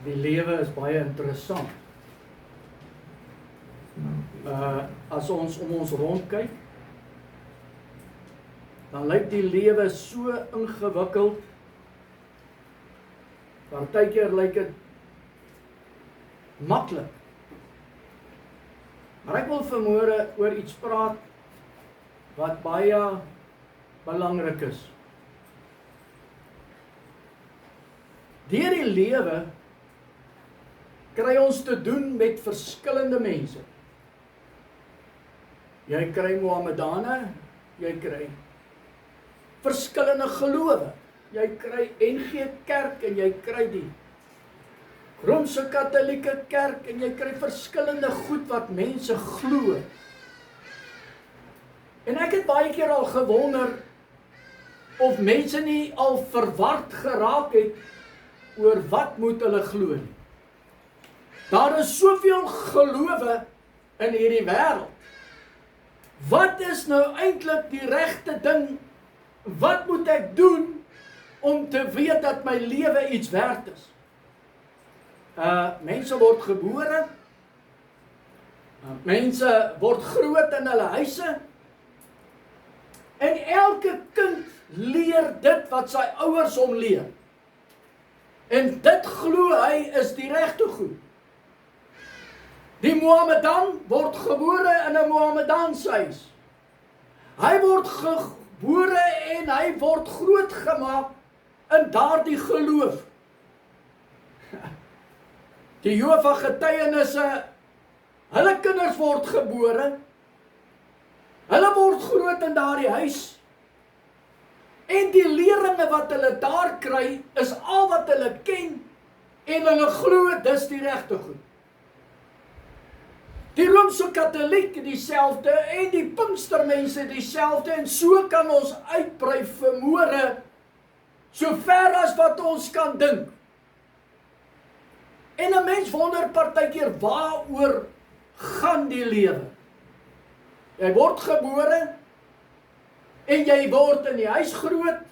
Die lewe is baie interessant. As ons om ons rond kyk, dan lyk die lewe so ingewikkeld. Partykeer lyk dit maklik. Maar ek wil vanmôre oor iets praat wat baie belangrik is. Deur die lewe kry ons te doen met verskillende mense. Jy kry Mohammedane, jy kry verskillende gelowe. Jy kry NG Kerk en jy kry die Romeinse Katolieke Kerk en jy kry verskillende goed wat mense glo. En ek het baie keer al gewonder of mense nie al verward geraak het oor wat moet hulle glo nie. Daar is soveel gelowe in hierdie wêreld. Wat is nou eintlik die regte ding? Wat moet ek doen om te weet dat my lewe iets werd is? Mense word gebore. Mense word groot in hulle huise. En elke kind leer dit wat sy ouers hom leer. En dit glo hy is die regte goed. Die Mohammedan word gebore in 'n Mohammedaanse huis. Hy word gebore en hy word grootgemaak in daardie geloof. Die Jehova getuienisse, hulle kinders word gebore. Hulle word groot in daardie huis. En die leringe wat hulle daar kry, is al wat hulle ken en hulle glo dis die regte goed. Die Romeinse Katoliek dieselfde en die Pinkstermense dieselfde en so kan ons uitbrei vermoere so ver as wat ons kan dink. En 'n mens wonder partykeer waaroor gaan die lewe? Jy word gebore en jy word in die huis groot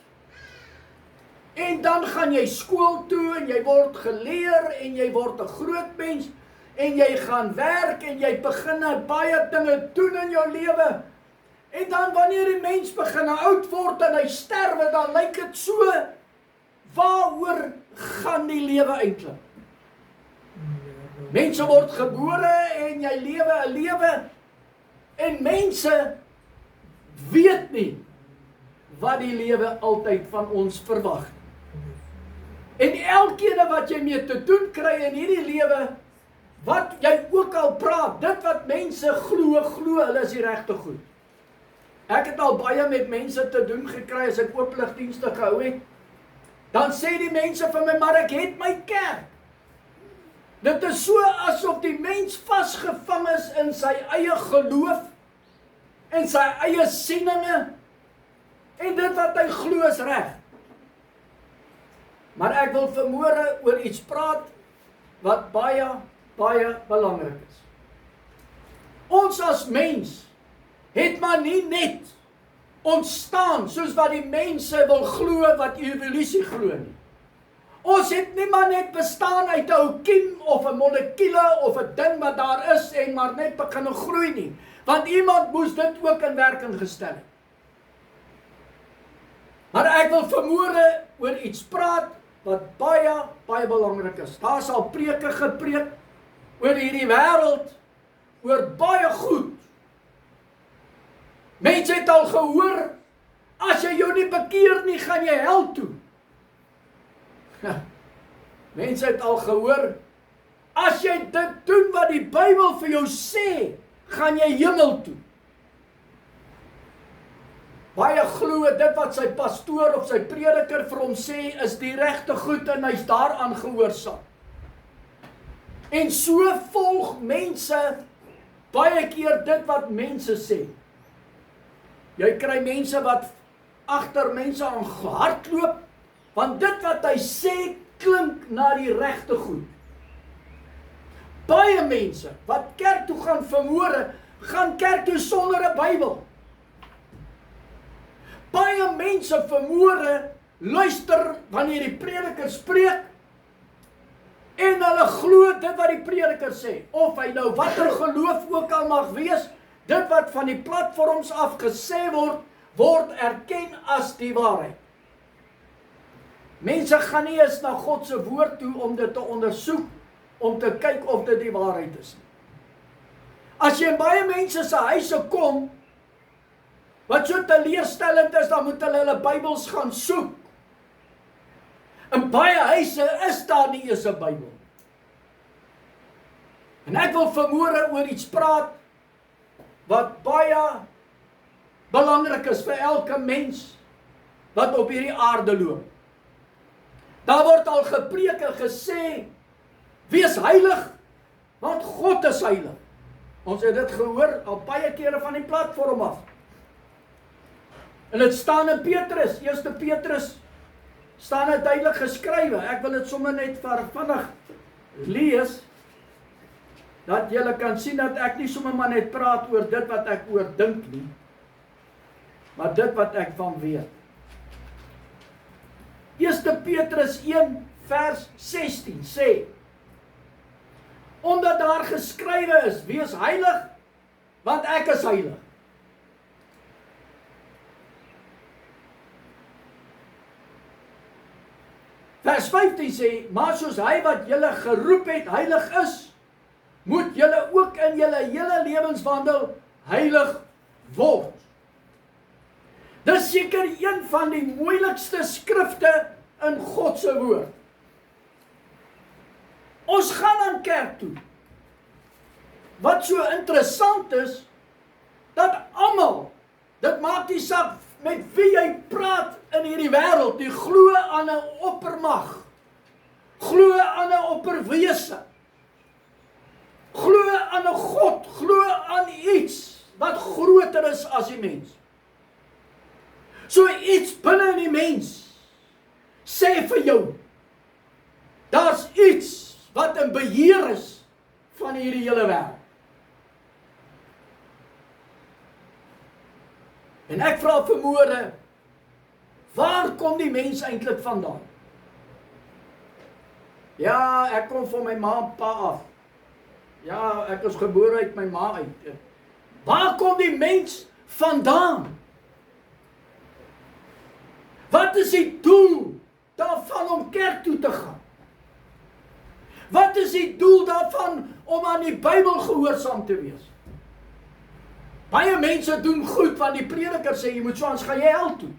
en dan gaan jy skool toe en jy word geleer en jy word 'n groot mens. En jy gaan werk en jy begin baie dinge doen in jou lewe. En dan wanneer die mens begin oud word en hy sterwe, dan lyk dit so, waaroor gaan die lewe eintlik? Mense word gebore en jy lewe 'n lewe en mense weet nie wat die lewe altyd van ons verwag. En elkeen wat jy mee te doen kry in hierdie lewe, wat jy ook al praat, dit wat mense glo hulle is die regte goed. Ek het al baie met mense te doen gekry as ek oopligdienste gehou het. Dan sê die mense vir my, maar ek het my kerk. Dit is so asof die mens vasgevang is in sy eie geloof, en sy eie sieninge, en dit wat hy glo is reg. Maar ek wil vanmôre oor iets praat, wat baie belangrik is. Ons as mens het maar nie net ontstaan soos wat die mense wil glo wat evolusie glo nie. Ons het nie maar net bestaan uit 'n ou kiem of 'n molekule of 'n ding wat daar is en maar net begin groei nie, want iemand moes dit ook in werking gestel het. Maar ek wil vanmôre oor iets praat wat baie belangrik is. Daar sal preke gepreek oor hierdie wêreld, oor baie goed. Mense het al gehoor, as jy jou nie bekeer nie, gaan jy hel toe. Mense het al gehoor, as jy dit doen wat die Bybel vir jou sê, gaan jy hemel toe. Baie glo dit wat sy pastoor of sy prediker vir hom sê, is die regte goed en hy's daaraan gehoorsaam. En so volg mense baie keer dit wat mense sê. Jy kry mense wat agter mense aan hardloop, want dit wat hy sê klink na die regte goed. Baie mense wat kerk toe gaan vanmôre, gaan kerk toe sonder 'n Bybel. Baie mense vanmôre luister wanneer die prediker spreek En hulle glo dit wat die prediker sê, of hy nou watter geloof ook al mag wees, dit wat van die platforms af gesê word erken as die waarheid. Mense gaan nie eens na God se woord toe om dit te ondersoek, om te kyk of dit die waarheid is nie. As jy in baie mense se huise kom, wat so teleurstellend is, dan moet hulle Bybels gaan soek. In baie huise is daar nie eens 'n Bybel. En ek wil vanmôre oor iets praat, wat baie belangrik is vir elke mens, wat op hierdie aarde loop. Daar word al gepreek en gesê, wees heilig, want God is heilig. Ons het dit gehoor al baie kere van die platform af. En dit staan in Petrus, 1 Petrus, staan dit duidelik geskrywe. Ek wil dit sommer net vinnig lees, dat julle kan sien dat ek nie sommer maar net praat oor dit wat ek oor dink nie, maar dit wat ek van weet. 1 Petrus 1 vers 16 sê, omdat daar geskrywe is, wees heilig, want ek is heilig. Vers 15 sê, maar soos hy wat julle geroep het heilig is, moet julle ook in julle hele lewenswandel heilig word. Dis seker een van die moeilikste skrifte in God se woord. Ons gaan aan kerk toe. Wat so interessant is, dat almal, dit maak nie saak met wie jy praat in hierdie wêreld, die glo aan 'n oppermag, glo aan 'n opperwese, glo aan 'n God, glo aan iets wat groter is as die mens. So iets binne in die mens sê vir jou, daar's iets wat in beheer is van hierdie hele wêreld. En ek vra vanmôre, waar kom die mens eintlik vandaan? Ja, ek kom van my ma en pa af. Ja, ek is gebore uit my ma uit. Waar kom die mens vandaan? Wat is die doel daarvan om kerk toe te gaan? Wat is die doel daarvan om aan die Bybel gehoorsaam te wees? Baie mense doen goed want die prediker sê jy moet so, anders gaan jy hel toe.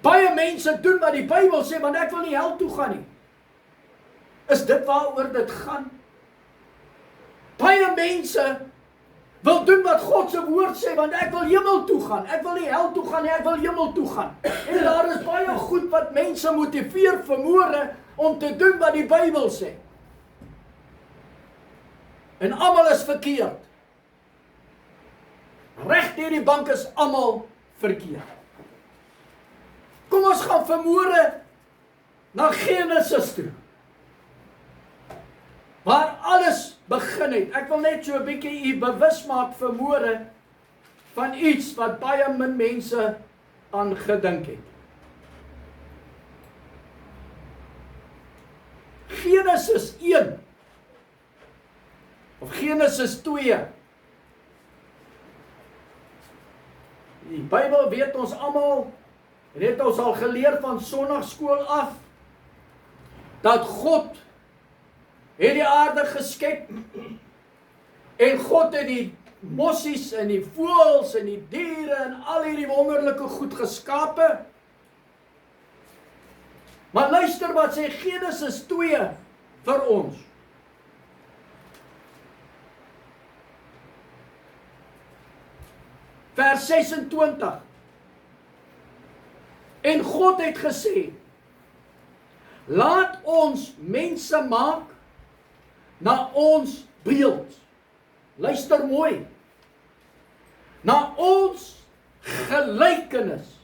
Baie mense doen wat die Bybel sê want ek wil nie hel toe gaan nie. Is dit waaroor dit gaan? Baie mense wil doen wat God se woord sê want ek wil hemel toe gaan. Ek wil nie hel toe gaan nie, ek wil hemel toe gaan. En daar is baie goed wat mense motiveer vanmôre om te doen wat die Bybel sê. En almal is verkeerd. Reg deur die bank is almal verkeerd. Kom ons gaan vanmôre na Genesis toe, waar alles begin het. Ek wil net so 'n bietjie bewus maak vanmôre van iets wat baie min mense aan gedink het. Genesis 1 of Genesis 2. Die Bybel weet ons almal, het ons al geleer van sonnaarskool af, dat God het die aarde geskep, en God het die mossies en die voëls en die diere en al hierdie wonderlike goed geskape. Maar luister wat sê Genesis 2 vir ons. Vers 26. En God het gesê, laat ons mense maak na ons beeld. Luister mooi. Na ons gelykenis.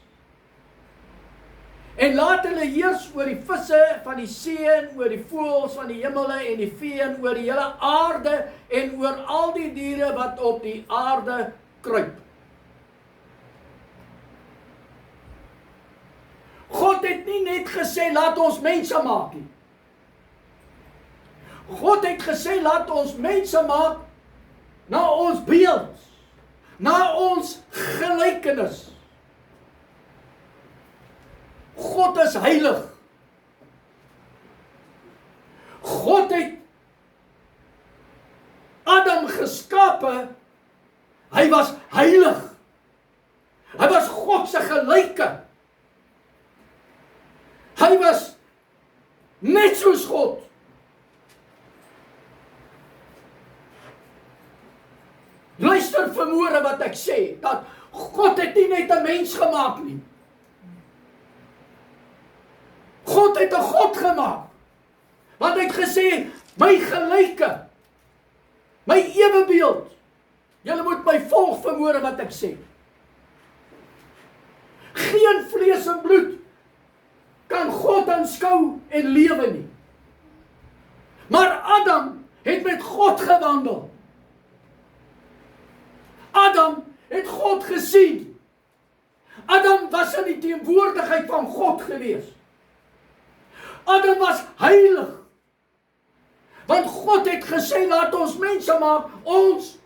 En laat hulle heers oor die visse van die see en oor die voëls van die hemele en die vee en oor die hele aarde en oor al die diere wat op die aarde kruip. God het nie net gesê laat ons mense maak nie. God het gesê, laat ons mense maak na ons beeld, na ons gelykenis. God is heilig. God het Adam geskape, hy was heilig. Hy was God se gelyke. Hy was net soos God. Luister vanmôre wat ek sê, dat God het nie net 'n mens gemaak nie. God het 'n God gemaak. Want hy het gesê, my gelyke, my ewebeeld. Julle moet my volg vanmôre wat ek sê. Geen vlees en bloed kan God aanskou en lewe nie. Maar Adam het met God gewandel. Adam het God gesien. Adam was in die teenwoordigheid van God gewees. Adam was heilig. Want God het gesê, laat ons mense maak, ons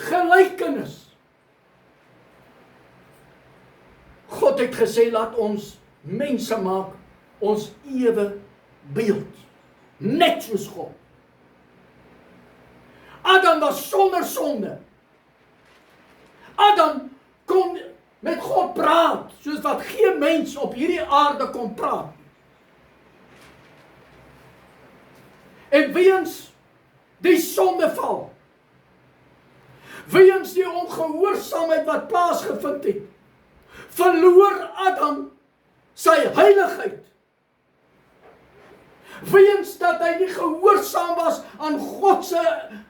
gelykenis. God het gesê, laat ons mense maak, ons ewe beeld. Net soos God. Adam was sonder sonde. Adam kon met God praat, soos wat geen mens op hierdie aarde kon praat. En weens die sondeval, weens die ongehoorsaamheid wat plaasgevind het, verloor Adam sy heiligheid. Weens dat hy nie gehoorsaam was aan God se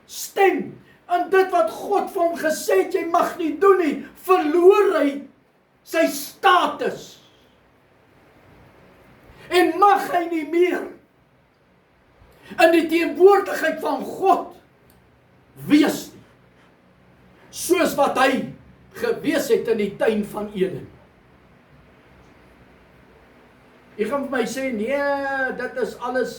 stem, en dit wat God vir hom gesê het, jy mag nie doen nie, verloor hy sy status. En mag hy nie meer in die teenwoordigheid van God wees nie. Soos wat hy gewees het in die tuin van Eden. Jy gaan vir my sê, nee, dit is alles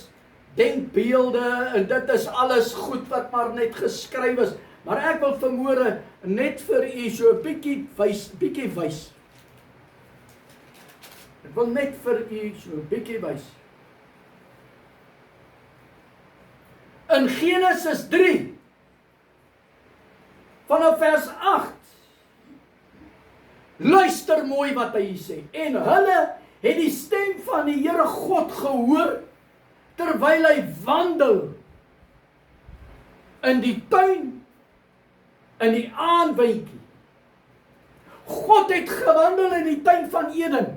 denkbeelde en dit is alles goed wat maar net geskryf is. Maar ek wil vanmôre net vir u so 'n bietjie wys. Ek wil net vir u so 'n bietjie wys. In Genesis 3 vanaf vers 8. Luister mooi wat hy sê. En hulle het die stem van die Here God gehoor terwyl hy wandel in die tuin in die aandwindjie. God het gewandel in die tuin van Eden.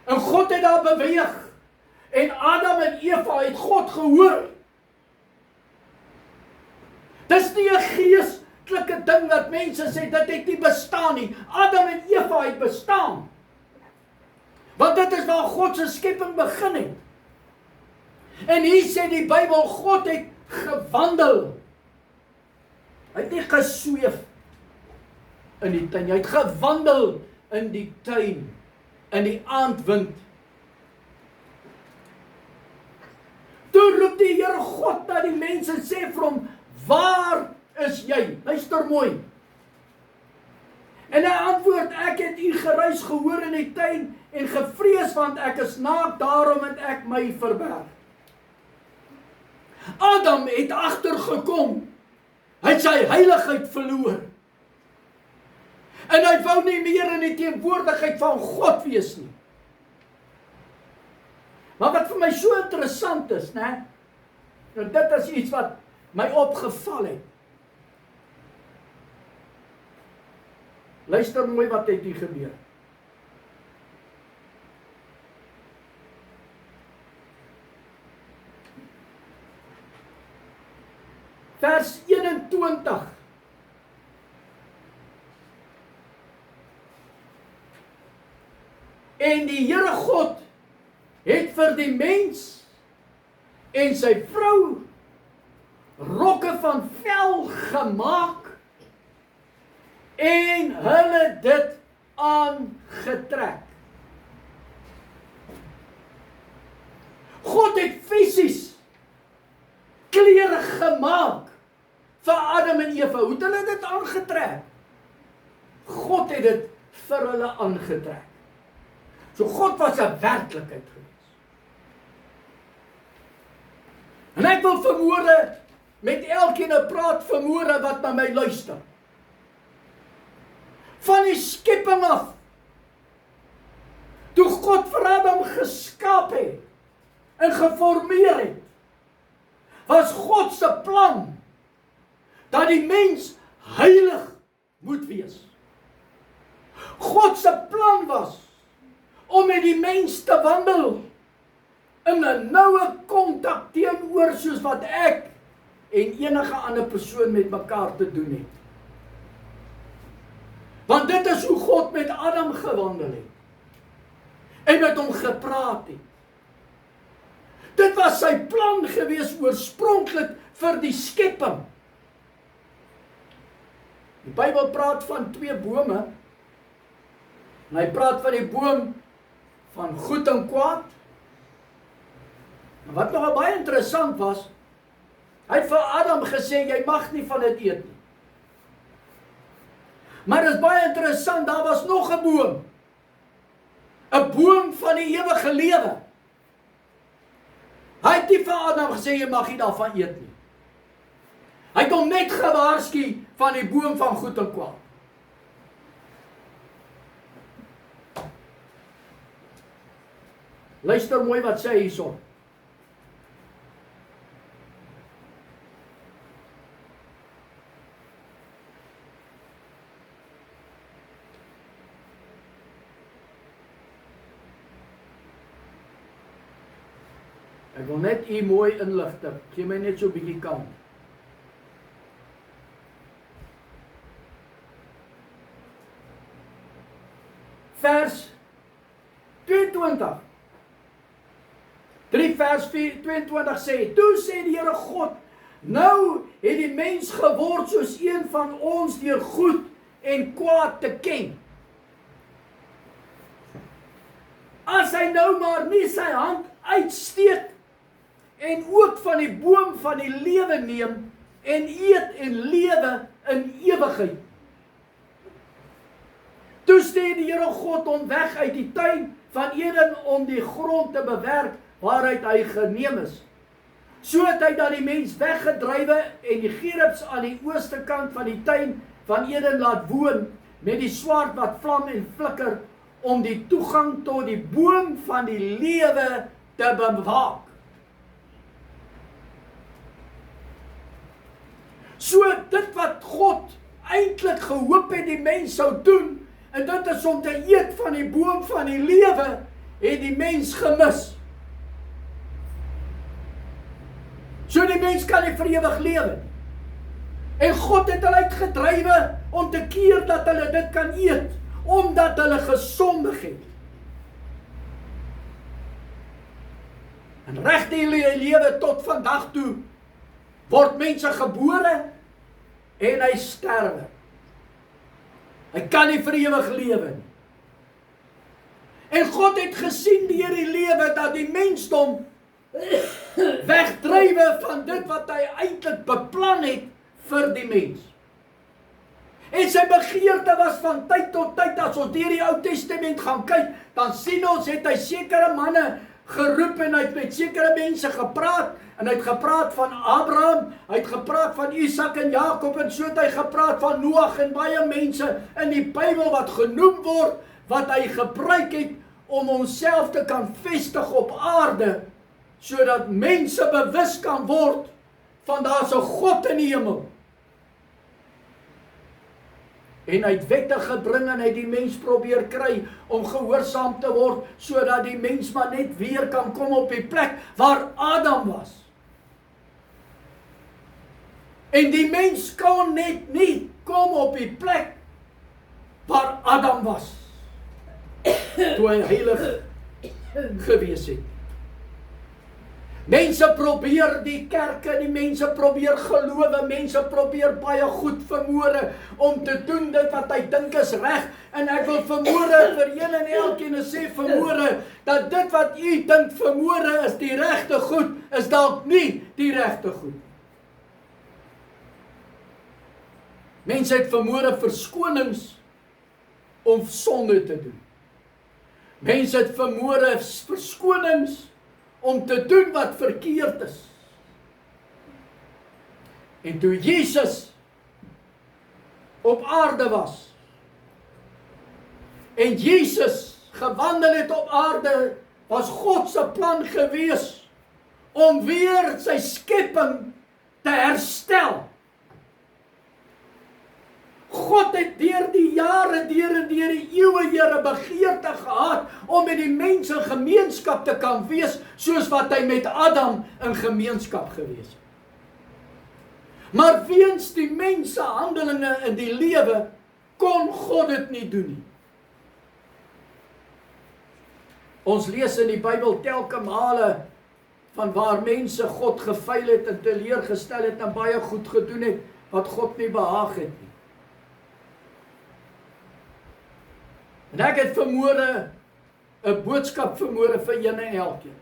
En God het daar beweeg. En Adam en Eva het God gehoor. Dis nie 'n geestelike ding wat mense sê, dit het nie bestaan nie. Adam en Eva het bestaan. Want dit is waar God se skepping begin het. En hier sê die Bybel, God het gewandel. Hy het nie gesweef in die tuin, hy het gewandel in die tuin, in die aandwind. Toe roep die Here God na die mense en sê vir hom, waar is jy? Luister mooi. En hy antwoord, ek het u geruis gehoor in die tuin en gevrees, want ek is naak, daarom het ek my verberg. Adam het agtergekom, hy het sy heiligheid verloor. En hy wou nie meer in die teenwoordigheid van God wees nie. Maar wat vir my so interessant is, né? Nou dit is iets wat my opgeval het. Luister mooi wat het hier gebeur. Vers 21. En die Here God het vir die mens en sy vrou rokke van vel gemaak en hulle dit aangetrek. God het fisies klere gemaak vir Adam en Eva. Hoe het hulle dit aangetrek? God het dit vir hulle aangetrek. So God was 'n werklikheid gewees. En ek wil vanmôre met elkeen praat vanmôre wat na my luister. Van die skepping af, toe God vir Adam geskaap het en geformeer het, was God se plan dat die mens heilig moet wees. God se plan was om met die mens te wandel in 'n noue kontak teenoor soos wat ek en enige ander persoon met mekaar te doen het. Want dit is hoe God met Adam gewandel het en met hom gepraat het. Dit was sy plan gewees oorspronklik vir die skepping. Die Bybel praat van 2 bome. En hy praat van die boom van goed en kwaad. En wat nog baie interessant was, hy het vir Adam gesê, jy mag nie van dit eet nie. Maar dit is baie interessant, daar was nog 'n boom. 'n boom van die ewige lewe. Hy het nie vir Adam gesê, jy mag nie daarvan eet nie. Hy het hom net gewaarsku van die boom van goed en kwaad. Luister mooi wat sê hy hierson. Ek wil net u mooi inligting. Gee my net so 'n bietjie kant. Vers 22. 3 vers 22 sê, toe sê die Here God, nou het die mens geword soos een van ons deur goed en kwaad te ken. As hy nou maar nie sy hand uitsteek en ook van die boom van die lewe neem en eet en lewe in ewigheid. Toe stuur die Here God hom weg uit die tuin van Eden om die grond te bewerk waaruit hy geneem is. So het hy dan die mens weggedrywe en die gerubs aan die ooste kant van die tuin van Eden laat woon met die swaard wat vlam en flikker om die toegang tot die boom van die lewe te bewaak. So dit wat God eintlik gehoop het die mens sou doen, en dit is om te eet van die boom van die lewe, het die mens gemis. So die mens kan nie vir ewig lewe. En God het hulle uitgedrywe om te keer dat hulle dit kan eet, omdat hulle gesondig het. En reg die lewe tot vandag toe, word mense gebore en hy sterwe. Hy kan nie vir ewig lewe nie. En God het gesien deur die lewe dat die mensdom wegdrywe van dit wat hy eintlik beplan het vir die mens. En sy begeerte was van tyd tot tyd, as ons deur die Ou Testament gaan kyk, dan sien ons het hy sekere manne geroep en hy het met sekere mense gepraat, en hy het gepraat van Abraham, hy het gepraat van Isak en Jakob, en so het hy gepraat van Noag en baie mense in die Bybel wat genoem word, wat hy gebruik het om homself te kan vestig op aarde, sodat mense bewus kan word van daar's 'n God in die hemel. En hy het wette gebring en hy het die mens probeer kry om gehoorsaam te word, sodat die mens maar net weer kan kom op die plek waar Adam was. En die mens kon net nie kom op die plek waar Adam was, toe hy heilig gewees het. Mense probeer die kerke, die mense probeer gelowe, mense probeer baie goed vermoere om te doen dit wat hy dink is reg. En ek wil vermoere vir een en elkeen sê vermoere, dat dit wat u dink vermoere is die regte goed, is dalk nie die regte goed. Mense het vermoere verskonings om sonde te doen. Mense het vermoere verskonings om te doen wat verkeerd is. En toe Jesus op aarde was, en Jesus gewandel het op aarde, was God se plan gewees om weer sy skepping te herstel. God het deur die jare, deur die eeue, Here, begeerte gehad om met die mense in gemeenskap te kan wees, soos wat hy met Adam in gemeenskap gewees het. Maar weens die mense handelinge in die lewe, kon God dit nie doen nie. Ons lees in die Bybel telke male van waar mense God gefaal het en teleurgestel het en baie goed gedoen het, wat God nie behaag het nie. En ek het vermoere, 'n boodskap vermoere vir een en elkeen.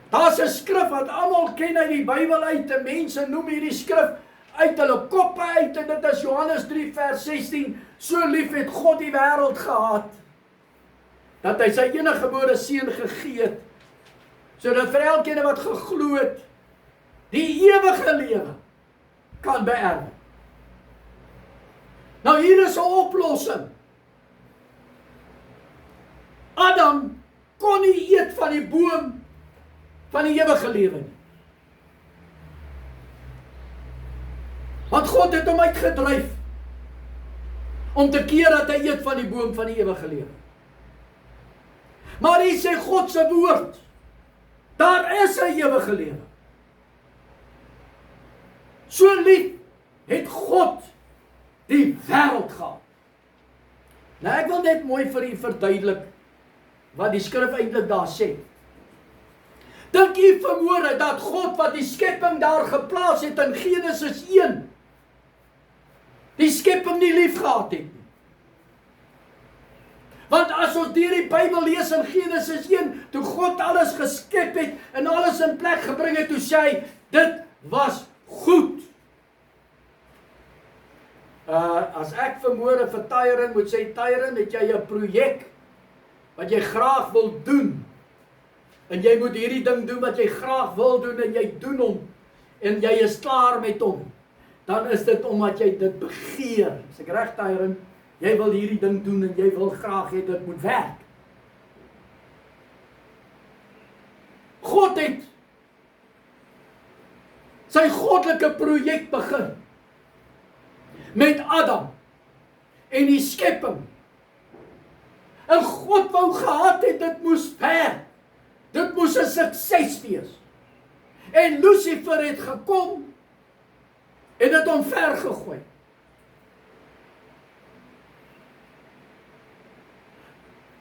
Daar's 'n skrif wat almal ken uit die Bybel uit, en mense noem hierdie skrif uit hulle koppe uit, en dit is Johannes 3 vers 16, so lief het God die wêreld gehad, dat hy sy eniggebore seun gegee het, sodat vir elkeen wat geglo het, die ewige lewe kan beerwe. Nou hier is 'n oplossing. Adam kon nie eet van die boom van die ewige lewe nie. Want God het hom uitgedryf om te keer dat hy eet van die boom van die ewige lewe. Maar hier sê God se woord, daar is 'n ewige lewe. So lief het God die wêreld gehad. Nou ek wil net mooi vir u verduidelik wat die skrif eintlik daar sê. Dink u vermoere dat God wat die skepping daar geplaas het in Genesis 1, die skepping nie lief gehad het nie? Want as ons deur die Bybel lees in Genesis 1, toe God alles geskep het en alles in plek gebring het, toe sê hy, dit was goed. As ek vermoere vir Tyron moet sê, Tyron, het jy 'n projek wat jy graag wil doen, en jy moet hierdie ding doen wat jy graag wil doen, en jy doen hom, en jy is klaar met hom, dan is dit omdat jy dit begeer. Is ek reg, Tyron? Jy wil hierdie ding doen, en jy wil graag hê dit moet werk. God het sy goddelike projek begin, met Adam, en die skepping. En God wou gehad het, dit moes werk. Dit moes 'n sukses wees. En Lucifer het gekom, en het hom vergegooi.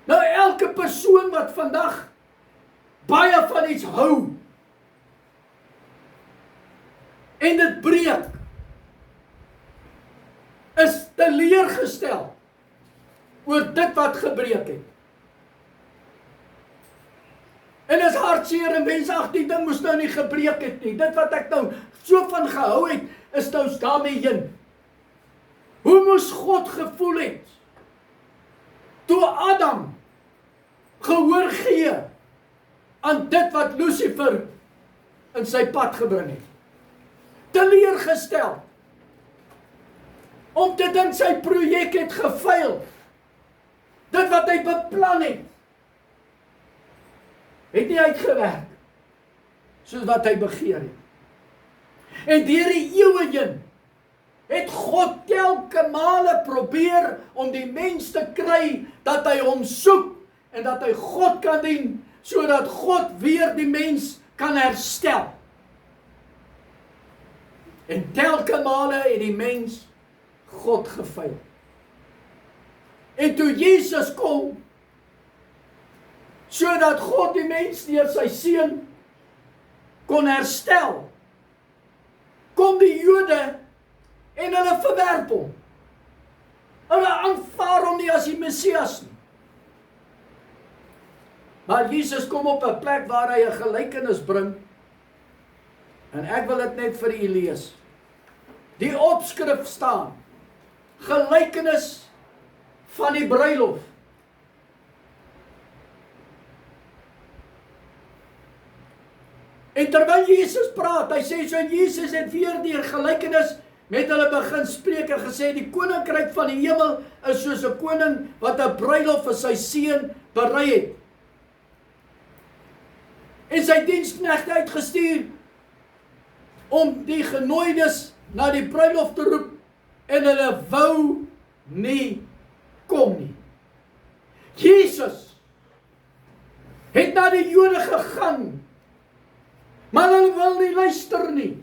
Nou elke persoon wat vandag baie van iets hou, en dit breek, is teleurgestel oor dit wat gebreek het. En is hartseer en mense, ag, die ding moes nou nie gebreek het nie. Dit wat ek nou so van gehou het, is nou daarmee heen. Hoe moes God gevoel het toe Adam gehoor gee aan dit wat Lucifer in sy pad gebring het? Teleurgestel. Om te dink sy projek het gefaal. Dit wat hy beplan het nie uitgewerk soos wat hy begeer het. En deur die eeue heen het God telke male probeer om die mens te kry dat hy hom soek en dat hy God kan dien, sodat God weer die mens kan herstel. En telke male het die mens God gefaal. En toe Jesus kom, sodat God die mens deur sy seun kon herstel, kom die Jode en hulle verwerp hom. Hulle aanvaar hom nie as die Messias nie. Maar Jesus kom op 'n plek waar hy 'n gelykenis bring, en ek wil dit net vir u lees. Die opskrif staan, gelykenis van die bruilof. En terwyl Jesus praat, hy sê so, Jesus het weer deur gelykenis met hulle begin spreek en gesê, die koninkryk van die hemel is soos 'n koning wat 'n bruilof vir sy seun berei het. En sy diensknegte uitgestuur om die genooides na die bruilof te roep, en hulle wou nie kom nie. Jesus het na die Jode gegaan, maar hulle wil nie luister nie.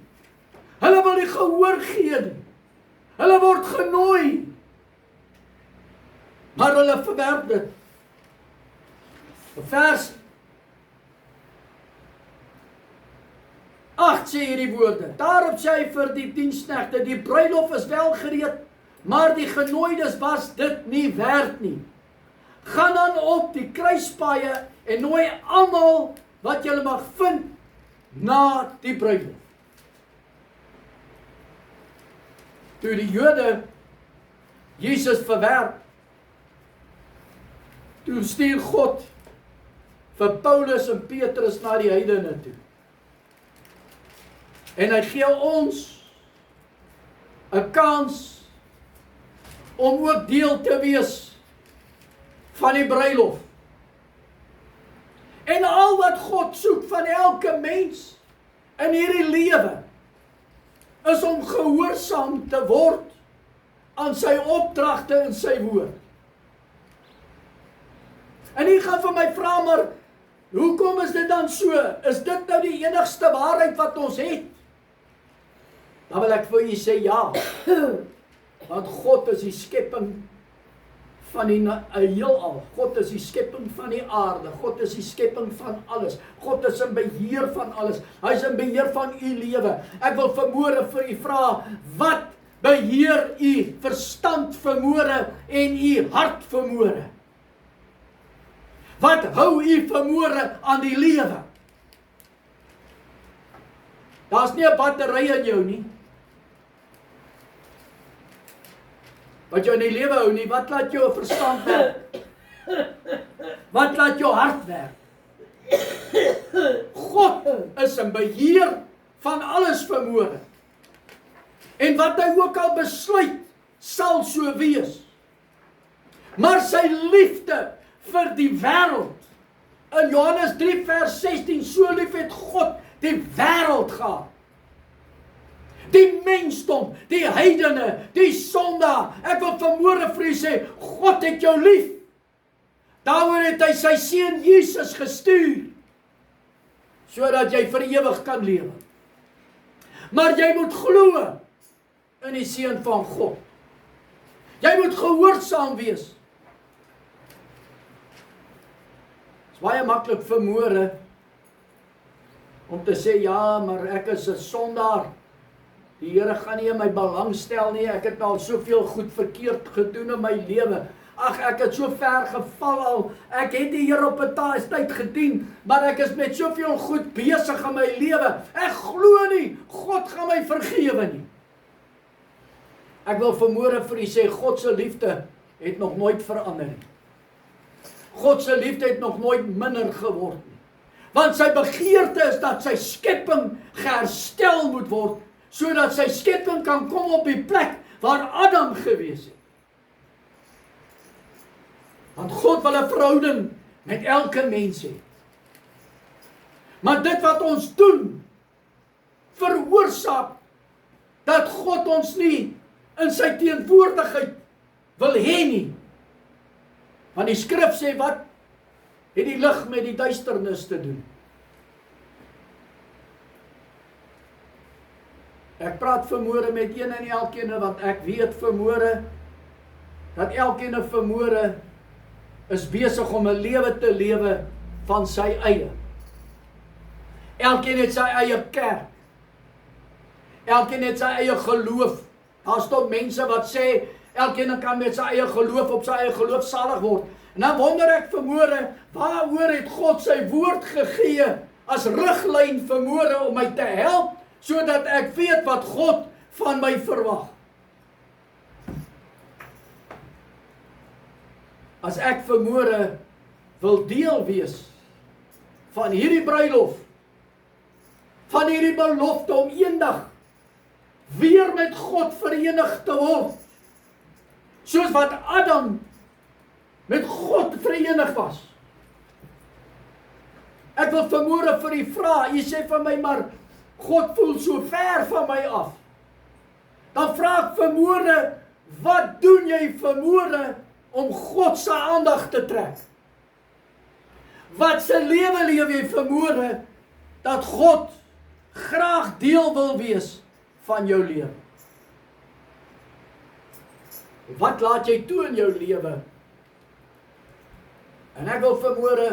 Hulle wil nie gehoor gee nie. Hulle word genooi, maar hulle verwerp dit. Vers 8 sê hierdie woorde. Daarop sê hy vir die diensknegte, die bruilof is wel gereed, maar die genooides was dit nie werd nie. Gaan dan op die kruispaaie en nooi almal wat julle mag vind na die bruilof. Toe die Jode Jesus verwerp, toe stuur God vir Paulus en Petrus na die heidene toe. En hy gee ons 'n kans om ook deel te wees van die bruilof. En al wat God soek van elke mens in hierdie lewe, is om gehoorsaam te word aan sy opdragte en sy woord. En u gaan vir my vra, maar hoekom is dit dan so? Is dit nou die enigste waarheid wat ons het? Dan wil ek vir u sê ja. Want God is die skepping van die heelal. God is die skepping van die aarde. God is die skepping van alles. God is in beheer van alles. Hy is in beheer van u lewe. Ek wil vanmôre vir u vra, wat beheer u verstand vanmôre en u hart vanmôre? Wat hou u vanmôre aan die lewe? Daar's nie 'n battery in jou nie. Wat jou in die lewe hou nie, wat laat jou verstand werk? Wat laat jou hart werk? God is in beheer van alles vanmôre. En wat hy ook al besluit, sal so wees. Maar sy liefde vir die wêreld, in Johannes 3 vers 16, so lief het God die wêreld gehad. Die mensdom, die heidene, die sondaar. Ek wil vanmôre vir u sê, God het jou lief. Daaroor het hy sy seun Jesus gestuur, sodat jy vir ewig kan lewe. Maar jy moet glo in die seun van God. Jy moet gehoorsaam wees. Dit is baie maklik vanmôre om te sê, ja, maar ek is 'n sondaar. Die Here gaan nie in my belang stel nie. Ek het al soveel goed verkeerd gedoen in my lewe. Ag, ek het so ver geval al. Ek het die Here op 'n tyd gedien, maar ek is met soveel goed besig in my lewe. Ek glo nie God gaan my vergewe nie. Ek wil vanmôre vir u sê, God se liefde het nog nooit verander nie. God se liefde het nog nooit minder geword nie. Want sy begeerte is dat sy skepping geherstel moet word, sodat sy skepping kan kom op die plek waar Adam gewees het. Want God wil 'n verhouding met elke mens hê. Maar dit wat ons doen, veroorsaak dat God ons nie in sy teenwoordigheid wil hê nie. Want die skrif sê, wat het die lig met die duisternis te doen? Ek praat vanmôre met een en elkeen, want ek weet vanmôre dat elkeen vanmôre is besig om 'n lewe te lewe van sy eie. Elkeen het sy eie kerk. Elkeen het sy eie geloof. Daar's tot mense wat sê, elkeen kan met sy eie geloof op sy eie geloof salig word. En dan wonder ek vanmôre, waaroor het God sy woord gegee as riglyn vanmôre om my te help, sodat ek weet wat God van my verwag. As ek vanmôre wil deel wees van hierdie bruilof, van hierdie belofte om eendag weer met God verenig te word, soos wat Adam met God verenig was. Ek wil vanmôre vir u vra, u sê van my, maar God voel so ver van my af. Dan vra ek vanmôre, wat doen jy vanmôre om God se aandag te trek? Wat se lewe leef jy vanmôre dat God graag deel wil wees van jou lewe? Wat laat jy toe in jou lewe? En ek wil vanmôre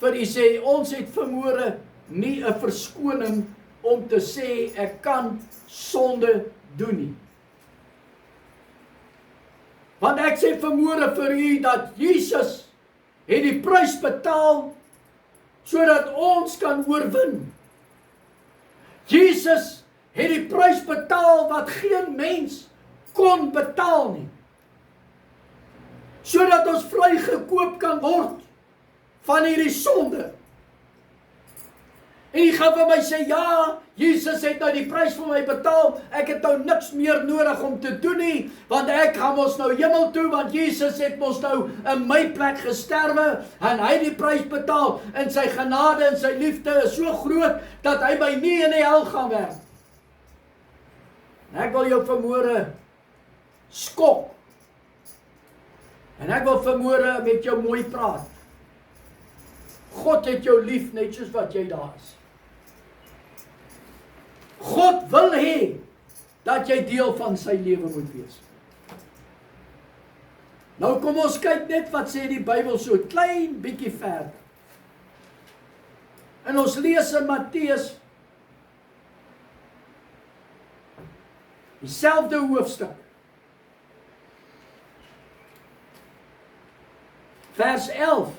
vir u sê, ons het vanmôre nie 'n verskoning om te sê ek kan sonde doen nie. Want ek sê vanmôre vir u dat Jesus het die prys betaal sodat ons kan oorwin. Jesus het die prys betaal wat geen mens kon betaal nie. Sodat ons vrygekoop kan word van hierdie sonde. En jy gaan vir my sê, ja, Jesus het nou die prys vir my betaal, ek het nou niks meer nodig om te doen nie, want ek gaan ons nou hemel toe, want Jesus het ons nou in my plek gesterwe, en hy het die prys betaal, en sy genade en sy liefde is so groot, dat hy my nie in die hel gaan werk. En ek wil jou vanmôre skok, en ek wil vanmôre met jou mooi praat. God het jou lief net soos wat jy daar is. God wil hê dat jy deel van sy lewe moet wees. Nou kom ons kyk net wat sê die Bybel so klein bietjie verder. En ons lees in Matteus dieselfde hoofstuk. Vers 11.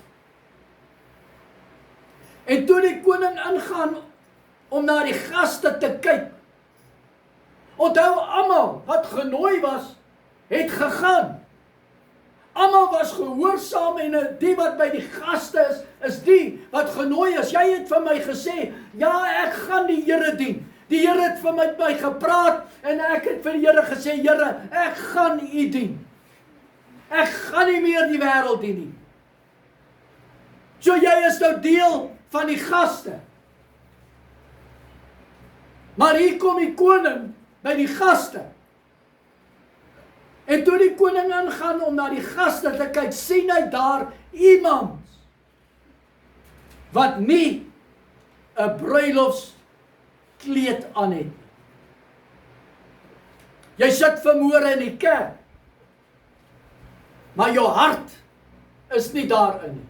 En toe die koning ingaan om na die gaste te kyk, onthou almal wat genooi was, het gegaan. Almal was gehoorsaam en die wat by die gaste is die wat genooi is. Jy het vir my gesê, ja, ek gaan die Here dien. Die Here het vir my gepraat en ek het vir die Here gesê, Here, ek gaan U dien. Ek gaan nie meer die wêreld dien nie. So jy is nou deel van die gaste. Maar hier kom die koning by die gaste. En toe die koning aangaan om na die gaste te kyk, sien hy daar iemand wat nie 'n bruilofskleed aan het. Jy sit vanmôre in die kerk, maar jou hart is nie daarin nie.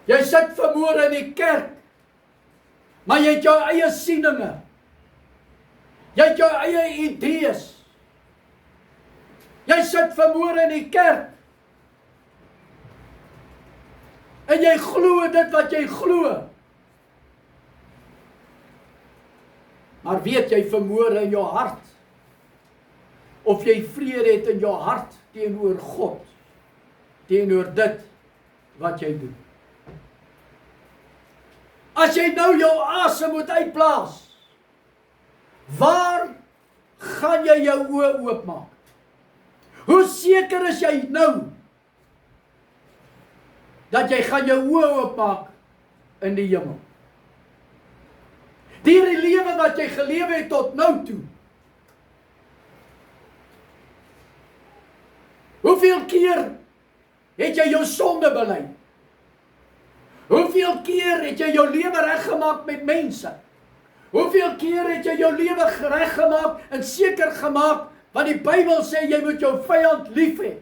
Jy sit vanmôre in die kerk, maar jy het jou eie sieninge. Jy het jou eie idees. Jy sit vanmôre in die kerk, en jy glo dit wat jy glo. Maar weet jy vanmôre in jou hart, of jy vrede het in jou hart teenoor God, teenoor dit wat jy doen. As jy nou jou asem moet uitblaas, waar gaan jy jou oë oopmaak? Hoe seker is jy nou dat jy gaan jou oë oopmaak in die hemel? Die lewe wat jy gelewe het tot nou toe. Hoeveel keer het jy jou sonde bely? Hoeveel keer het jy jou lewe reggemaak met mense? Hoeveel keer het jy jou lewe reggemaak en seker gemaak, want die Bybel sê jy moet jou vyand lief hê.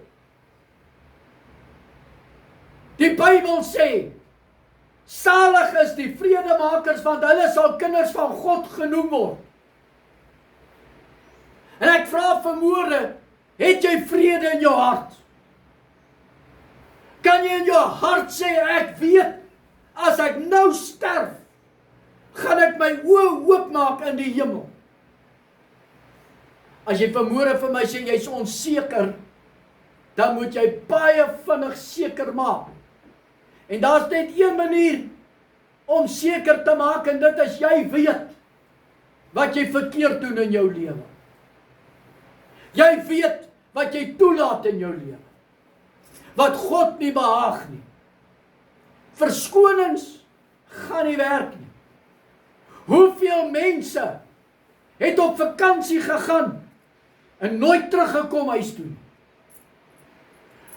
Die Bybel sê, Salig is die vredemakers, want hulle sal kinders van God genoem word. En ek vra vanmôre, het jy vrede in jou hart? Kan jy in jou hart sê, ek weet, as ek nou sterf, gaan ek my oë oopmaak in die hemel? As jy vanmôre vir my sê, jy's onseker, dan moet jy baie vinnig seker maak. En daar's net een manier om seker te maak, en dit is jy weet wat jy verkeerd doen in jou lewe. Jy weet wat jy toelaat in jou lewe. Wat God nie behaag nie. Verskonings gaan nie werk nie. Hoeveel mense het op vakansie gegaan en nooit teruggekom huis toe nie?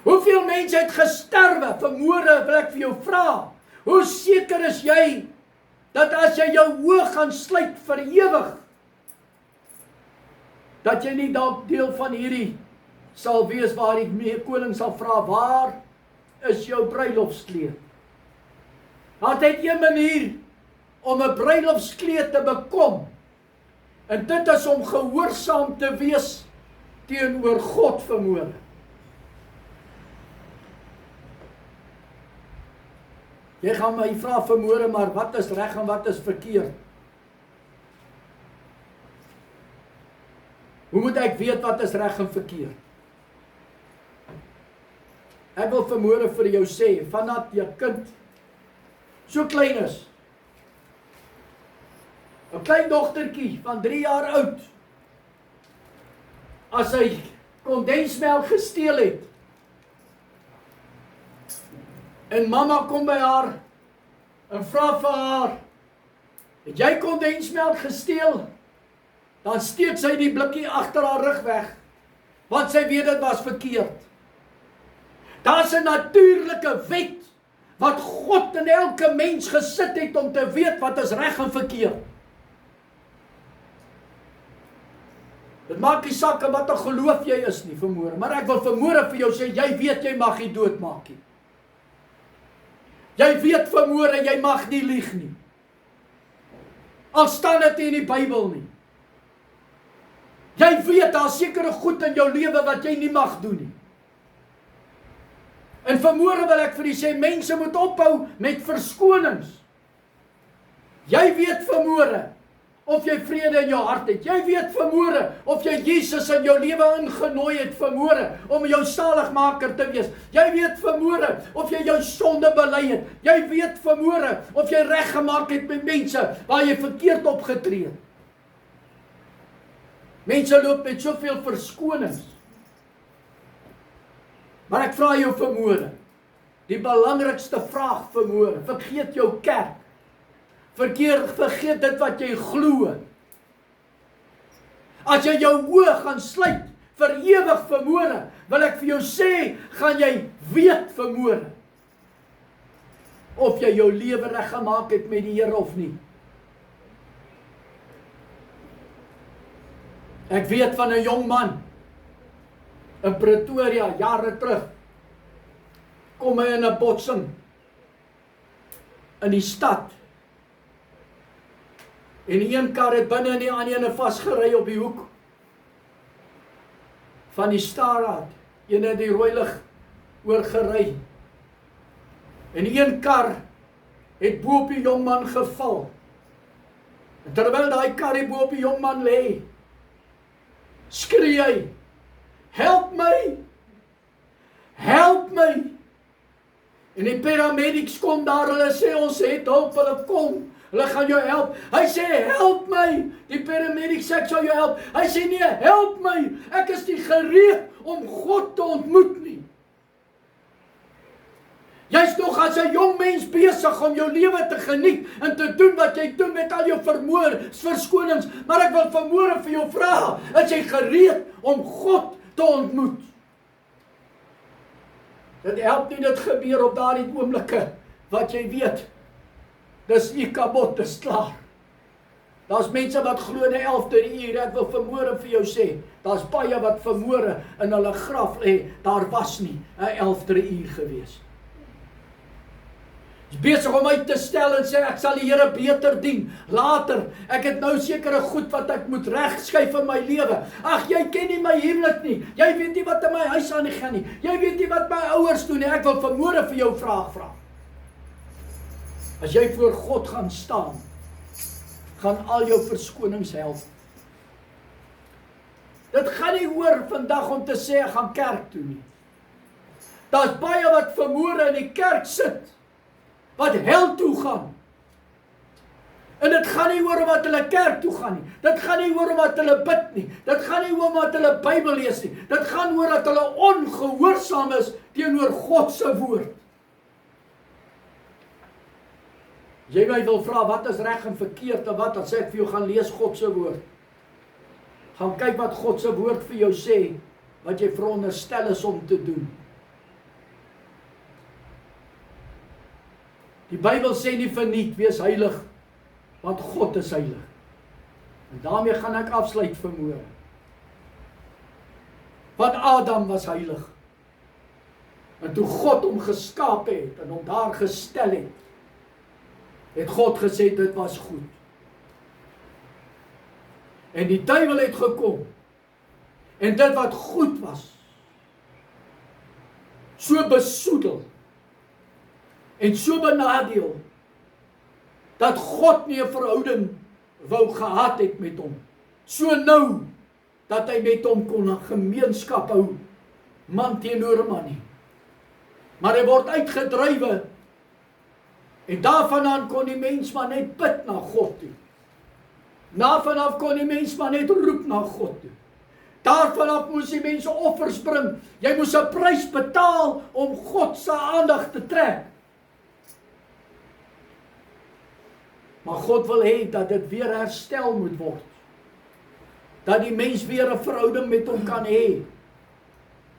Hoeveel mense het gesterwe? Vanmôre wil ek vir jou vra, hoe seker is jy dat as jy jou oë gaan sluit vir ewig, dat jy nie dalk deel van hierdie sal wees waar die koning sal vra, waar is jou bruilofskleed? Daar het een manier om 'n bruilofskleed te bekom, en dit is om gehoorsaam te wees teenoor God vanmôre. Jy gaan my vra vanmôre, maar wat is reg en wat is verkeerd? Hoe moet ek weet wat is reg en verkeerd? Ek wil vanmôre vir jou sê, vandat jou kind so klein is, 'n klein dogtertjie van 3 jaar oud, as hy kondensmelk gesteel het, en mamma kom by haar en vra vir haar, het jy kondensmelk gesteel? Dan steek sy die blikkie agter haar rug weg, want sy weet dit was verkeerd. Daar's 'n natuurlike wet wat God in elke mens gesit het om te weet wat is reg en verkeerd. Dit maak nie saak wat 'n geloof jy is nie vanmôre, maar ek wil vanmôre vir jou sê, jy weet jy mag nie doodmaak nie. Jy weet vanmôre jy mag nie lieg nie. Al staan dit nie in die Bybel nie. Jy weet daar sekere goed in jou lewe wat jy nie mag doen nie. En vanmôre wil ek vir u sê, mense moet ophou met verskonings. Jy weet vanmôre of jy vrede in jou hart het. Jy weet vanmôre of jy Jesus in jou lewe ingenooi het vanmôre om jou saligmaker te wees. Jy weet vanmôre of jy jou sonde bely het. Jy weet vanmôre of jy reg gemaak het met mense waar jy verkeerd opgetree het. Mense loop met soveel verskonings. Maar ek vra jou vanmôre, die belangrikste vraag vanmôre, vergeet jou kerk. Vergeet dit wat jy glo. As jy jou oë gaan sluit vir ewig vanmôre, wil ek vir jou sê, gaan jy weet vanmôre of jy jou lewe reg gemaak het met die Here of nie. Ek weet van 'n jong man in Pretoria jare terug. Kom hy in 'n botsing in die stad. En die een kar het binne en die ander ene vasgery op die hoek van die straat. Een het die rooi lig oorgery. En die een kar het bo op die jong man geval. En terwyl daai kar bo op die jong man lê, skree hy, help my! Help my! En die paramedics kom daar, hulle sê ons het hulp, hulle kom, hulle gaan jou help. Hy sê help my! Die paramedics sê ek sal jou help. Hy sê nee, help my! Ek is nie gereed om God te ontmoet nie. Jy's nog as 'n jong mens besig om jou lewe te geniet en te doen wat jy doen met al jou verskonings, maar ek wil vanmôre vir jou vra, is jy gereed om God te ontmoet? Dit help nie dit gebeur op daardie oomblikke wat jy weet, dis nie kapot, dis klaar. Daar's mense wat glo in 'n 11de uur, ek wil vanmôre vir jou sê, daar's baie wat vanmôre in hulle graf lê, daar was nie 'n 11de uur gewees. Is besig om uit te stel en sê, ek sal die Here beter dien, later, ek het nou sekere goed wat ek moet regskuif in my lewe. Ag, jy ken nie my huwelik nie, jy weet nie wat in my huis aan die gaan nie, jy weet nie wat my ouers doen nie, ek wil vanmôre vir jou 'n vraag vra. As jy voor God gaan staan, gaan al jou verskonings help. Dit gaan nie oor vandag om te sê, ek gaan kerk toe nie. Daar's baie wat vanmôre in die kerk sit, wat hel toe gaan. En dit gaan nie oor wat hulle kerk toe gaan nie. Dit gaan nie oor wat hulle bid nie. Dit gaan nie oor wat hulle Bybel lees nie. Dit gaan oor dat hulle ongehoorsaam is teenoor God se woord. Jy my wil vra, wat is reg en verkeerd en wat, dan sê ek vir jou, gaan lees God se woord. Gaan kyk wat God se woord vir jou sê, wat jy veronderstel is om te doen. Die Bybel sê nie verniet, wees heilig, want God is heilig. En daarmee gaan ek afsluit vanmôre. Want Adam was heilig. En toe God hom geskaap het en hom daar gestel het God gesê dit was goed. En die duiwel het gekom. En dit wat goed was, so besoedel en so benadeel, dat God nie 'n verhouding wou gehad het met hom. So nou, dat hy met hom kon 'n gemeenskap hou, man teenoor man nie. Maar hy word uitgedrywe, en daarvandaan kon die mens maar net bid na God toe. Daarvanaf kon die mens maar net roep na God toe. Daarvanaf moes die mense offers bring. Jy moes 'n prys betaal om God se aandag te trek. Maar God wil hê dat dit weer herstel moet word. Dat die mens weer 'n verhouding met hom kan hê.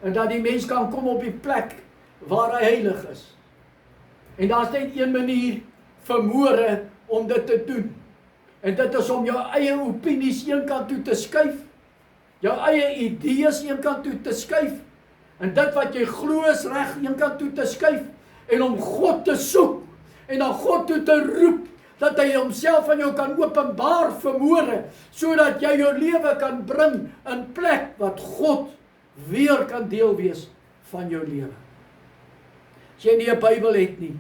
En dat die mens kan kom op die plek waar hy heilig is. En daar's net een manier vanmôre om dit te doen. En dit is om jou eie opinies eenkant toe te skuif. Jou eie idees eenkant toe te skuif. En dit wat jy glo is reg eenkant toe te skuif. En om God te soek. En na God toe te roep. Dat hy homself aan jou kan openbaar vanmôre. Sodat jy jou lewe kan bring in plek wat God weer kan deel wees van jou lewe. As jy nie 'n Bybel het nie,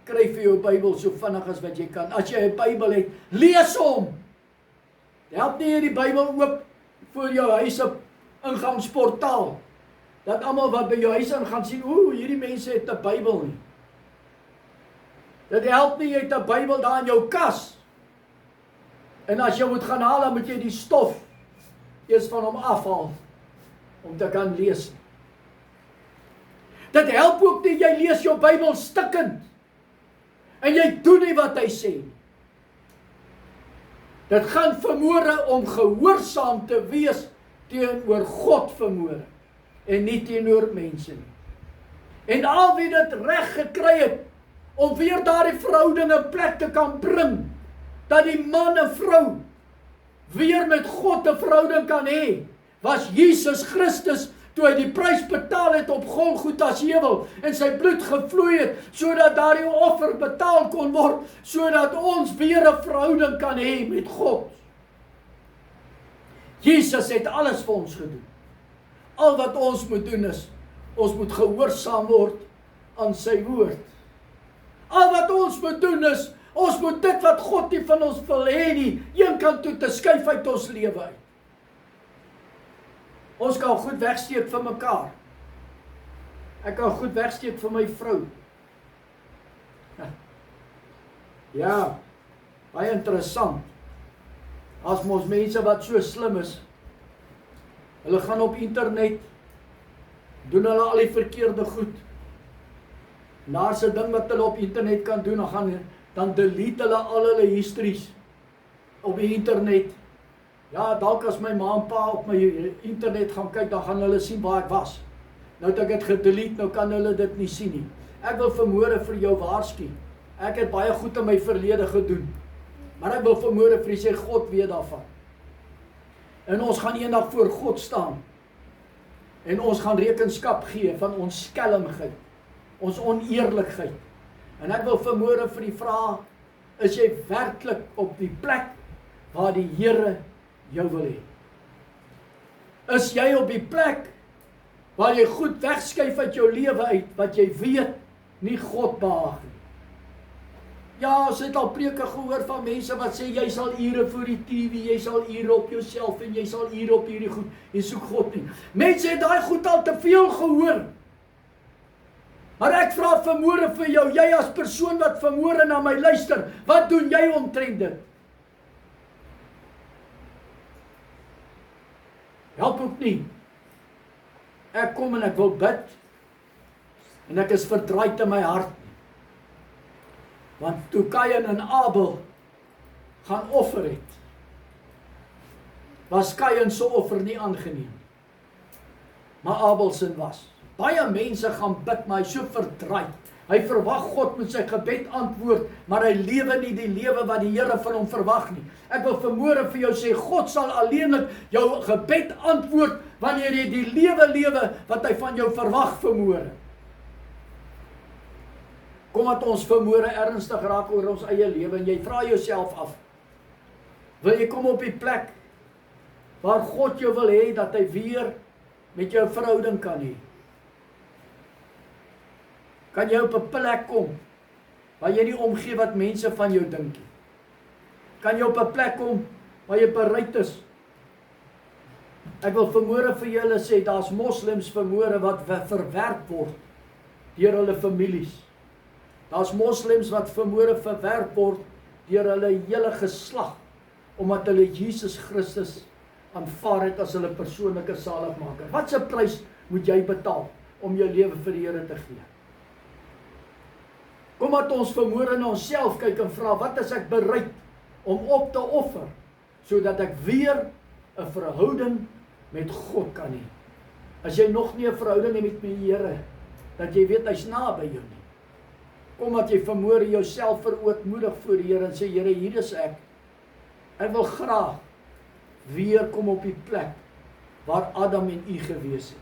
kry vir jou Bybel so vinnig as wat jy kan. As jy 'n Bybel het, lees hom. Help nie jy die Bybel oop voor jou huis op ingangsportaal. Dat almal wat by jou huis in gaan sien, hierdie mense het 'n Bybel nie. Dit help nie jy het 'n Bybel daar in jou kas. En as jy moet gaan haal, dan moet jy die stof eers van hom afhaal om te kan lees. Dit help ook nie jy lees jou Bybel stikkend en jy doen nie wat hy sê. Dit gaan vanmôre om gehoorsaam te wees teenoor God vanmôre en nie teenoor mense nie. En al wie dit reg gekry het om weer daardie verhouding in plek te kan bring, dat die man en vrou weer met God 'n verhouding kan hê, was Jesus Christus toe hy die prys betaal het op Golgotha se heuwel en sy bloed gevloei het, sodat daardie offer betaal kon word, sodat ons weer 'n verhouding kan hê met God. Jesus het alles vir ons gedoen. Al wat ons moet doen is, ons moet gehoorsaam word aan sy woord. Al wat ons moet doen is, ons moet dit wat God nie van ons wil hê nie, eenkant toe te skuif uit ons lewe uit. Ons kan goed wegsteek vir mekaar. Ek kan goed wegsteek vir my vrou. Ja, baie interessant. As mos mense wat so slim is, hulle gaan op internet, doen hulle al die verkeerde goed. Daar's 'n ding wat hulle op internet kan doen, dan delete hulle al hulle histories op die internet. Ja, dalk as my ma en pa op my internet gaan kyk, dan gaan hulle sien waar ek was. Nou het ek dit gedelete, nou kan hulle dit nie sien nie. Ek wil vanmôre vir jou waarsku. Ek het baie goed in my verlede gedoen. Maar ek wil vanmôre vir jou sê, God weet daarvan. En ons gaan eendag voor God staan. En ons gaan rekenskap gee van ons skelmigheid, ons oneerlikheid. En ek wil vanmôre vir die vra, is jy werklik op die plek waar die Here jou wil hê? Is jy op die plek waar jy goed wegskuif uit jou lewe uit, wat jy weet nie God behaag nie? Ja, ons het al preke gehoor van mense wat sê, jy sal ure voor die TV, jy sal ure op jouself en jy sal ure op hierdie goed, jy soek God nie. Mense het daai goed al te veel gehoor. Maar ek vra vanmôre vir jou, jy as persoon wat vanmôre na my luister, wat doen jy omtrent dit? Help ook nie. Ek kom en ek wil bid, en ek is verdraaid in my hart. Want toe Kain en Abel gaan offer het, was Kain se offer nie aangeneem, maar Abel se was. Baie mense gaan bid, maar hy is so verdraaid. Hy verwag God met sy gebed antwoord, maar hy lewe nie die lewe wat die Here van hom verwag nie. Ek wil vanmôre vir jou sê, God sal alleenlik jou gebed antwoord, wanneer jy die lewe wat hy van jou verwag vanmôre. Kom dat ons vanmôre ernstig raak oor ons eie lewe, en jy vra jouself af, wil jy kom op die plek, waar God jou wil hê, dat hy weer met jou verhouding kan hê? Kan jy op 'n plek kom, waar jy nie omgee wat mense van jou dink nie? Kan jy op 'n plek kom, waar jy bereid is? Ek wil vanmôre vir julle sê, daar's moslems vanmôre wat verwerp word, deur hulle families. Daar's moslems wat vanmôre verwerp word, deur hulle hele geslag, omdat hulle Jesus Christus aanvaar het as hulle persoonlike saligmaker. Wat 'n prys moet jy betaal, om jou lewe vir die Here te gee? Kom dat ons vanmôre na onsself kyk en vra, wat is ek bereid om op te offer, sodat ek weer 'n verhouding met God kan hê? As jy nog nie 'n verhouding het met die Here, dat jy weet hy's naby jou nie. Kom dat jy vanmôre jouself verootmoedig voor die Here en sê, Here, hier is ek. Ek wil graag weer kom op die plek waar Adam en Eve gewees het,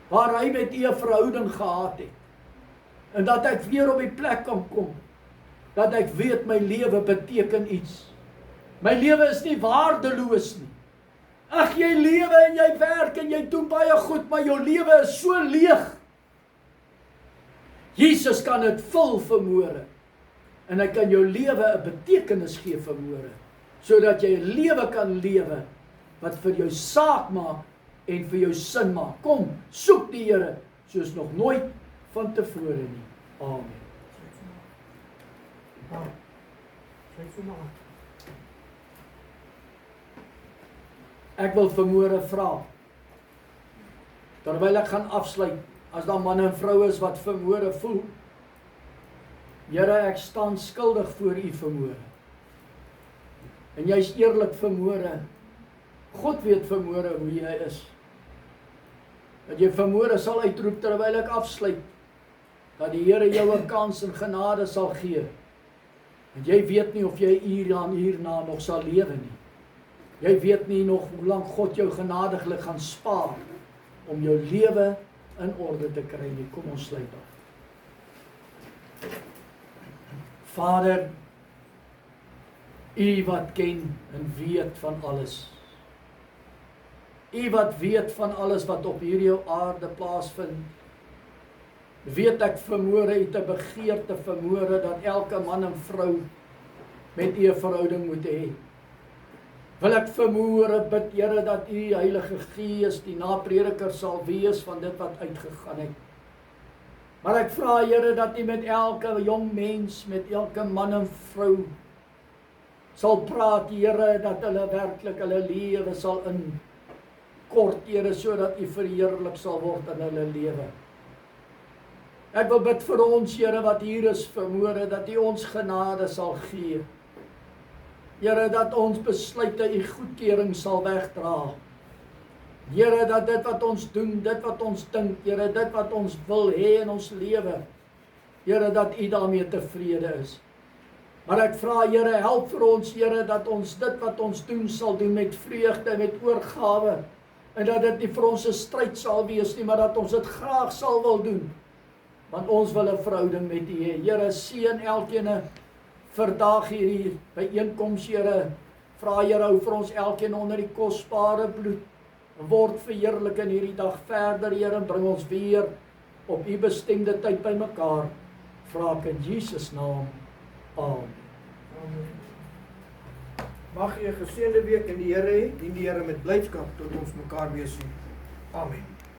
waar hy met U 'n verhouding gehad het, en dat ek weer op die plek kan kom, dat ek weet my lewe beteken iets. My lewe is nie waardeloos nie. Ag, jy lewe en jy werk en jy doen baie goed, maar jou lewe is so leeg. Jesus kan dit vul vanmôre, en hy kan jou lewe 'n betekenis gee vanmôre, sodat jy 'n lewe kan lewe wat vir jou saak maak en vir jou sin maak. Kom, soek die Here soos nog nooit van tevore nie. Amen. Ek wil vanmôre vra, terwyl ek gaan afsluit, as daar manne en vroue is wat vanmôre voel, Here, ek staan skuldig voor U vanmôre. En jy's eerlik vanmôre. God weet vanmôre hoe jy is. Dat jy vanmôre sal uitroep terwyl ek afsluit, dat die Here jou 'n kans en genade sal gee. En jy weet nie of jy hierna nog sal lewe nie. Jy weet nie nog hoe lank God jou genadiglik gaan spaar om jou lewe in orde te kry nie. Kom ons sluit af. Vader, U wat ken en weet van alles. U wat weet van alles wat op hierdie aarde plaasvind. Weet ek vanmôre het 'n begeerte vanmôre dat elke man en vrou met U 'n verhouding moet hê. Wil ek vanmôre bid, Here, dat U Heilige Gees die naprediker sal wees van dit wat uitgegaan het. Maar ek vra, Here, dat U met elke jong mens, met elke man en vrou sal praat, Here, dat hulle werklik hulle lewe sal inkort, Here, sodat U verheerlik sal word in hulle lewe. Ek wil bid vir ons, Here, wat hier is vanmôre, dat U ons genade sal gee. Here, dat ons besluite U goedkeuring sal wegdra. Here, dat dit wat ons doen, dit wat ons dink, Here, dit wat ons wil hê in ons lewe, Here, dat U daarmee tevrede is. Maar ek vra, Here, help vir ons, Here, dat ons dit wat ons doen sal doen met vreugde, met oorgawe, en dat dit nie vir ons 'n stryd sal wees nie, maar dat ons dit graag sal wil doen. Want ons wil 'n verhouding met U hê. Here, seën elkeen vandag hierdie byeenkoms, Here. Vra Here, hou vir ons elkeen onder die kosbare bloed. Word verheerlik in hierdie dag verder, Here, en bring ons weer op U bestemde tyd bymekaar. Vra ek in Jesus naam. Amen. Mag jy 'n geseënde week in die Here hê, dien die Here met blydskap tot ons mekaar weer sien. Amen.